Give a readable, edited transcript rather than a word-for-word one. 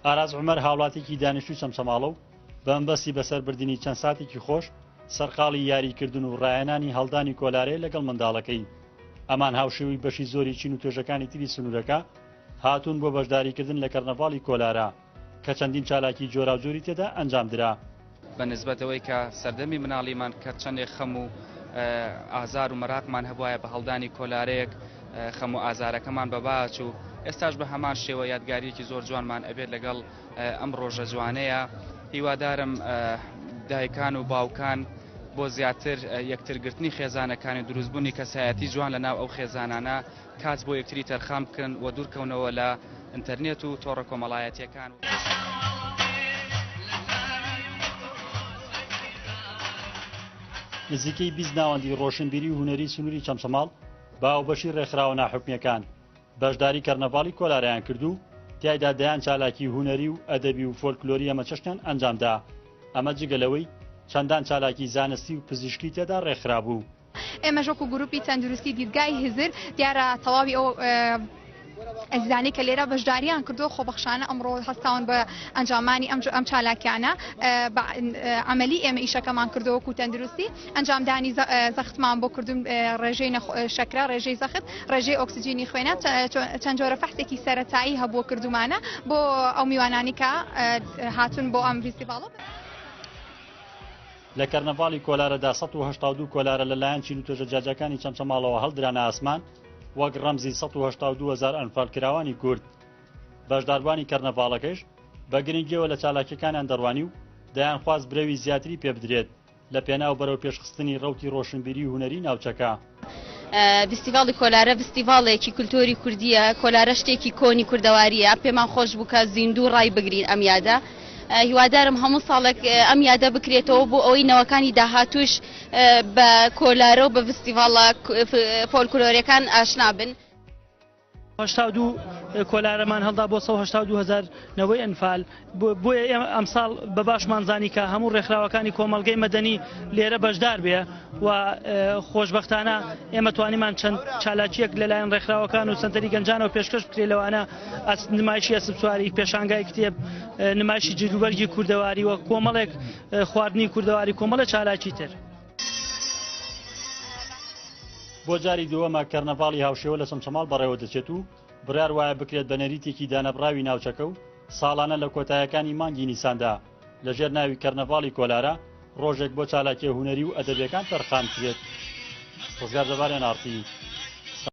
ئاراز عومەر هاوڵاتێکی دانیشتووی چەمچەماڵە و بەمبەستی بەسەربردننی چەند ساتێکی خۆش سەرقاڵی یاریکردن و ڕایەنانی هەڵدانی کۆلارەیە لەگەڵ منداڵەکەی. ئەمان هاوشێوی بەشی زۆری چین و توێژەکانی تری سنوورەکە هاتوون بۆ بەشداریکردن لە کەرنەڤاڵی کۆلارە کە چەندین چالاکی جۆراوجۆری تێدا ئەنجامدرا. بە نسبەتەوەی کە سەردەمی مناڵیمان کە چەندێک خەم و ئازار و مەراقمان هەبوایە بە هەڵدانی کۆلارەیەک خەم و ئازارەکەمان بەباچ و ئێستاش بە هەمان شێوە یادگاریەکی زۆر جوانمان ئەبێت لەگەڵ ئەم ڕۆژە جوانەیە. هیوادارم دایکان و باوکان بۆ زیاتر یەکترگرتنی خێزانەکانی دروستبوونی کەسایەتی جوان لە ناو ئەو خێزانانە کات بۆ یەکتری تەرخام بکەن و دوورکەونەوە لە ئینتەرنێت و تۆڕە کۆمەڵایەتیەکان. نزیکەی 20 ناوەندی ڕۆشنبیری و هونەری سنووری چەمچەماڵ باوبەشی ڕێکخراوە ناحوکمیەکان بەشداری کەرنەڤاڵی کۆلارەیان کردو، تیایدا دەیان چالاکی هونەری و ئەدەبی و فۆلکلۆری ئەمە چەشتیان ئەنجامدا. ئەمە جگەلەوەی چەندان چالاکی زانستی و پزیشکی تێدا ڕێکخرا بوو. ئێمە ژۆکو گروپی تەندروستی دیدگای هزر دیارە تەواوی ئەو ئەزیزانی کە لێرە بەشداریان کردو خۆبەخشانە ئەمڕۆ هەستاون بە ئەنجامانی ئەم چالاکیانە عملی ئێمە ئیشەکەمان کردووەکو تەندروستی ئەنجامدانی زەختمان بۆ کردن ڕێژەی شەکرە ڕێژەی زەخت ڕێژەی ئۆکسجینی خوێنە چەند جۆرە فەحتێکی سەرەتایی هەبوو کردومانە بۆ ئەو میوانانی کە هاتون بۆ ئەم فیستیڤاڵە. لە کەرنەڤاڵی کۆلارەدا 182 کۆلارە لەلایەن چین و توێژە جاجەکانی چەمچەماڵەوە هەڵدرانە ئاسمان وەک ڕەمزی 182,000 ئەنفالکراوانی کورد. بەشداربوانی کەرنەڤاڵەکەش بە گرنگیەوە لە چالاکیەکانیان دەڕوانی و دەیان خواست برەوی زیاتری پێ بدرێت لە پێناو بەرەو پێشخستنی ڕەوتی ڕۆشنبیری و هونەری ناوچەکە. فستیڤاڵی کۆلارە فستیڤاڵێکی کولتۆری کوردیە، کۆلارە شتێکی کۆنی کوردەواریە، پێمان خۆش بوو کە زیندوو ڕای بگرین ئەم یادە. هیوادارم هەموو ساڵێک ئەم یادە بکرێتەوە بۆ ئەوەی نەوەکانی داهاتوش بە کۆلارە و بە فستیڤاڵە فۆلکلۆریەکان ئاشنا بن. 82 کۆلارەمان هەڵدا بۆ 182,000 نەوەی ئەنفال. بۆیە ئێمە ئەمساڵ بە باشمانزانی کە هەموو ڕێکخراوەکانی کۆمەڵگەی مەدەنی لێرە بەشدار بێ و خۆشبەختانە ئێمە توانیمان چەند چالاکیەک لەلایەن ڕێکخراوەکان و سنتەری گەنجانەوە پێشکەش بکرێت لەوانە نمایشی ئەسپسواری، پێشانگای کتێب، نمایشی جلوبەرگی کوردەواری و کۆمەڵێک خواردنی کوردەواری، کۆمەڵە چالاکی تر. بۆ جاری دووەمە کەرنەڤاڵی هاوشێوە لە چەمچەماڵ بەڕێوە دەچێت و بڕیار وایە بکرێت بە نەریتێکی دانەبراوی ناوچەکە و ساڵانە لە کۆتایەکانی مانگی نیساندا لەژێر ناوی کەرنەڤاڵی کۆلارە ڕۆژێک بۆ چالاکیە هونەری و ئەدەبیەکان تەرخان کرێت. ڕزگار جەبارێن ئارتی